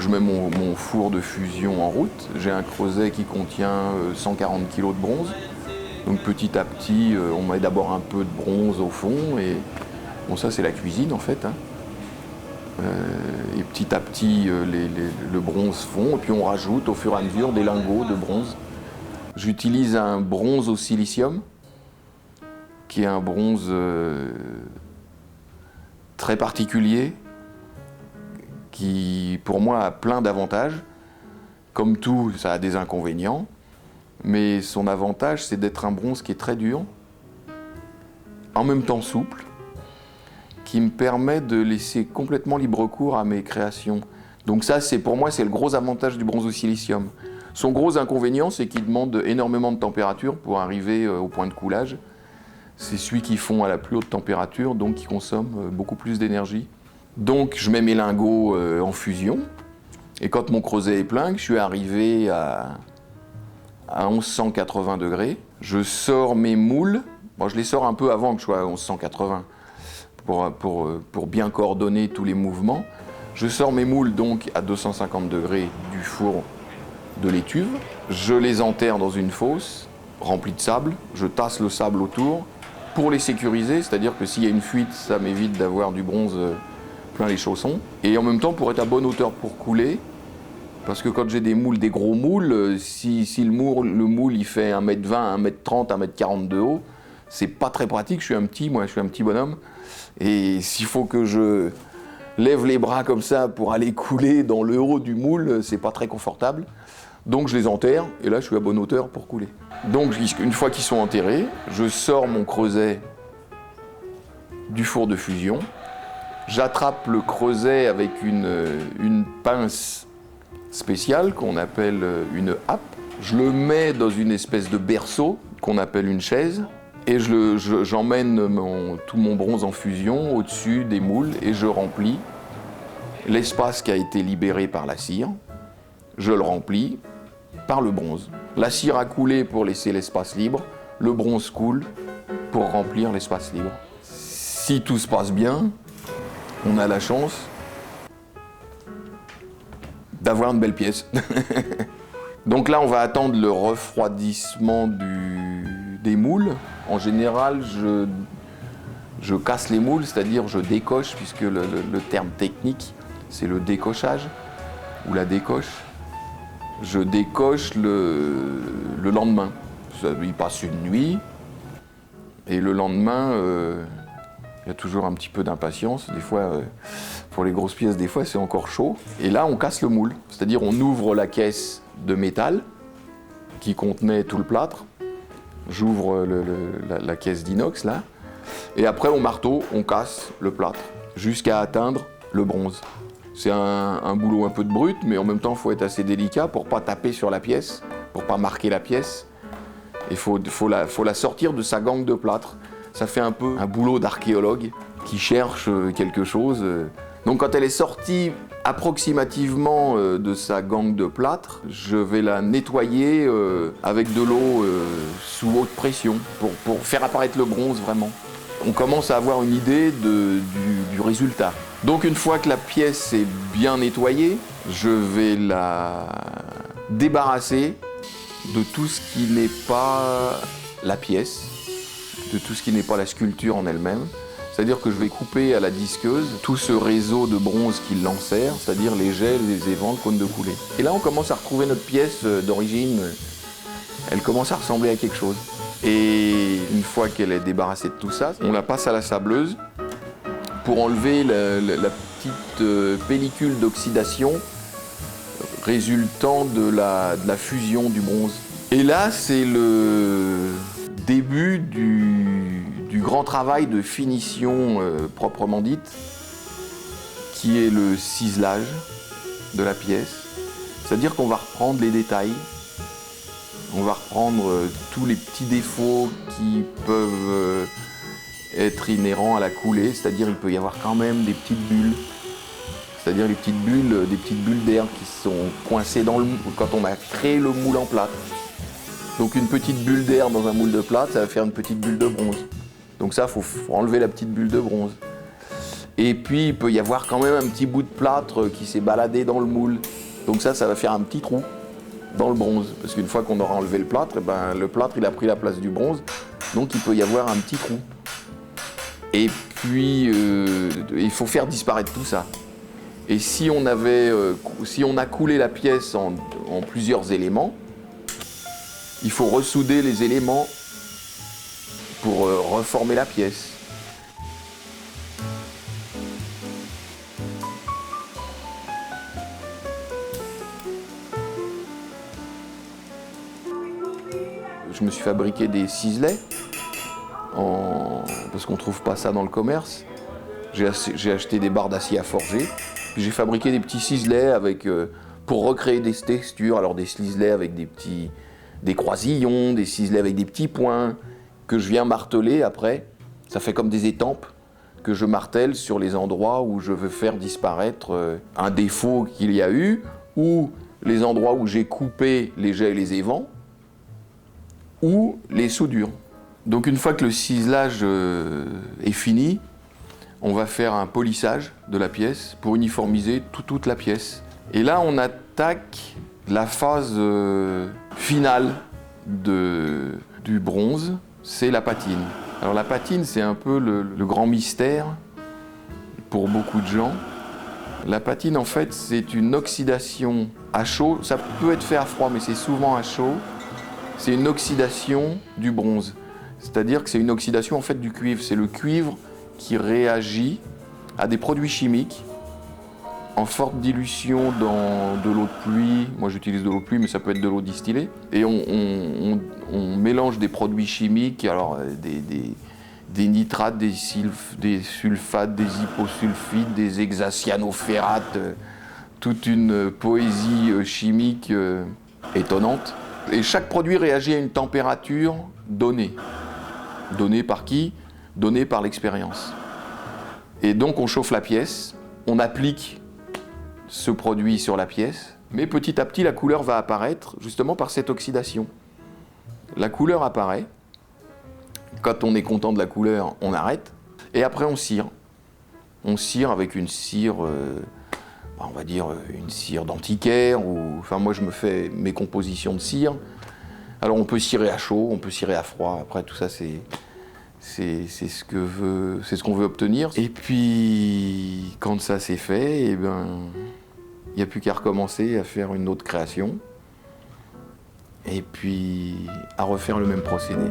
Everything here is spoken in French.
je mets mon four de fusion en route. J'ai un creuset qui contient 140 kg de bronze. Donc petit à petit, on met d'abord un peu de bronze au fond. Et bon, ça c'est la cuisine en fait. Hein. Et petit à petit, le bronze fond. Et puis on rajoute au fur et à mesure des lingots de bronze. J'utilise un bronze au silicium, qui est un bronze très particulier, qui pour moi a plein d'avantages. Comme tout, ça a des inconvénients, mais son avantage c'est d'être un bronze qui est très dur, en même temps souple, qui me permet de laisser complètement libre cours à mes créations. Donc ça, pour moi, c'est le gros avantage du bronze au silicium. Son gros inconvénient, c'est qu'il demande énormément de température pour arriver au point de coulage. C'est celui qui fond à la plus haute température, donc qui consomme beaucoup plus d'énergie. Donc je mets mes lingots en fusion, et quand mon creuset est plein, que je suis arrivé à 1180 degrés, je sors mes moules. Bon, je les sors un peu avant que je sois à 1180, pour bien coordonner tous les mouvements. Je sors mes moules donc à 250 degrés du four de l'étuve. Je les enterre dans une fosse remplie de sable. Je tasse le sable autour pour les sécuriser, c'est-à-dire que s'il y a une fuite, ça m'évite d'avoir du bronze plein les chaussons. Et en même temps, pour être à bonne hauteur pour couler, parce que quand j'ai des moules, des gros moules, si le moule il fait 1m20, 1m30, 1m40 de haut, c'est pas très pratique. Je suis un petit bonhomme. Et s'il faut que je lève les bras comme ça pour aller couler dans le haut du moule, c'est pas très confortable. Donc je les enterre, et là je suis à bonne hauteur pour couler. Donc une fois qu'ils sont enterrés, je sors mon creuset du four de fusion. J'attrape le creuset avec une pince spéciale qu'on appelle une happe. Je le mets dans une espèce de berceau qu'on appelle une chaise. Et j'emmène tout mon bronze en fusion au-dessus des moules et je remplis l'espace qui a été libéré par la cire. Je le remplis par le bronze. La cire a coulé pour laisser l'espace libre, le bronze coule pour remplir l'espace libre. Si tout se passe bien, on a la chance d'avoir une belle pièce. Donc là, on va attendre le refroidissement des moules. En général, je casse les moules, c'est-à-dire je décoche, puisque le terme technique, c'est le décochage ou la décoche. Je décoche le lendemain. Il passe une nuit, et le lendemain, il y a toujours un petit peu d'impatience. Des fois, pour les grosses pièces, des fois, c'est encore chaud. Et là, on casse le moule, c'est-à-dire on ouvre la caisse de métal qui contenait tout le plâtre. J'ouvre la caisse d'inox là, et après au marteau, on casse le plâtre jusqu'à atteindre le bronze. C'est un boulot un peu de brute, mais en même temps, il faut être assez délicat pour pas taper sur la pièce, pour pas marquer la pièce. Il faut la sortir de sa gangue de plâtre. Ça fait un peu un boulot d'archéologue qui cherche quelque chose. Donc quand elle est sortie approximativement de sa gangue de plâtre, je vais la nettoyer avec de l'eau sous haute pression pour faire apparaître le bronze vraiment. On commence à avoir une idée du résultat. Donc une fois que la pièce est bien nettoyée, je vais la débarrasser de tout ce qui n'est pas la pièce, de tout ce qui n'est pas la sculpture en elle-même. C'est-à-dire que je vais couper à la disqueuse tout ce réseau de bronze qui l'enserre, c'est-à-dire les jets, les évents, le cône de coulée. Et là, on commence à retrouver notre pièce d'origine. Elle commence à ressembler à quelque chose. Et une fois qu'elle est débarrassée de tout ça, on la passe à la sableuse pour enlever la petite pellicule d'oxydation résultant de la fusion du bronze. Et là, c'est le début du grand travail de finition proprement dite, qui est le ciselage de la pièce. C'est-à-dire qu'on va reprendre les détails, on va reprendre tous les petits défauts qui peuvent être inhérents à la coulée, c'est-à-dire il peut y avoir quand même des petites bulles, c'est-à-dire des petites bulles d'air qui sont coincées dans le moule quand on a créé le moule en plâtre. Donc une petite bulle d'air dans un moule de plâtre, ça va faire une petite bulle de bronze. Donc ça, il faut enlever la petite bulle de bronze. Et puis il peut y avoir quand même un petit bout de plâtre qui s'est baladé dans le moule. Donc ça va faire un petit trou dans le bronze. Parce qu'une fois qu'on aura enlevé le plâtre, le plâtre il a pris la place du bronze. Donc il peut y avoir un petit trou. Et puis il faut faire disparaître tout ça. Et si on a coulé la pièce en plusieurs éléments, il faut ressouder les éléments pour reformer la pièce. Je me suis fabriqué des ciselets, parce qu'on ne trouve pas ça dans le commerce. J'ai acheté des barres d'acier à forger. J'ai fabriqué des petits ciselets pour recréer des textures. Alors des ciselets avec des croisillons, des ciselets avec des petits points que je viens marteler après. Ça fait comme des étampes que je martèle sur les endroits où je veux faire disparaître un défaut qu'il y a eu, ou les endroits où j'ai coupé les jets et les évents, ou les soudures. Donc une fois que le ciselage est fini, on va faire un polissage de la pièce pour uniformiser toute la pièce. Et là, on attaque la phase finale du bronze, c'est la patine. Alors la patine, c'est un peu le grand mystère pour beaucoup de gens. La patine, en fait, c'est une oxydation à chaud. Ça peut être fait à froid, mais c'est souvent à chaud. C'est une oxydation du bronze. C'est-à-dire que c'est une oxydation en fait du cuivre. C'est le cuivre qui réagit à des produits chimiques en forte dilution dans de l'eau de pluie. Moi j'utilise de l'eau de pluie, mais ça peut être de l'eau distillée. Et on mélange des produits chimiques, alors des nitrates, des sulfates, des hyposulfites, des hexacyanophérates, toute une poésie chimique étonnante. Et chaque produit réagit à une température donnée. Donnée par qui? Donnée par l'expérience. Et donc on chauffe la pièce, on applique ce produit sur la pièce, mais petit à petit la couleur va apparaître justement par cette oxydation. La couleur apparaît, quand on est content de la couleur, on arrête, et après on cire. On cire avec une cire, on va dire une cire d'antiquaire, enfin moi je me fais mes compositions de cire. Alors on peut cirer à chaud, on peut cirer à froid, après tout ça c'est ce qu'on veut obtenir. Et puis quand ça c'est fait, il n'y a plus qu'à recommencer à faire une autre création et puis à refaire le même procédé.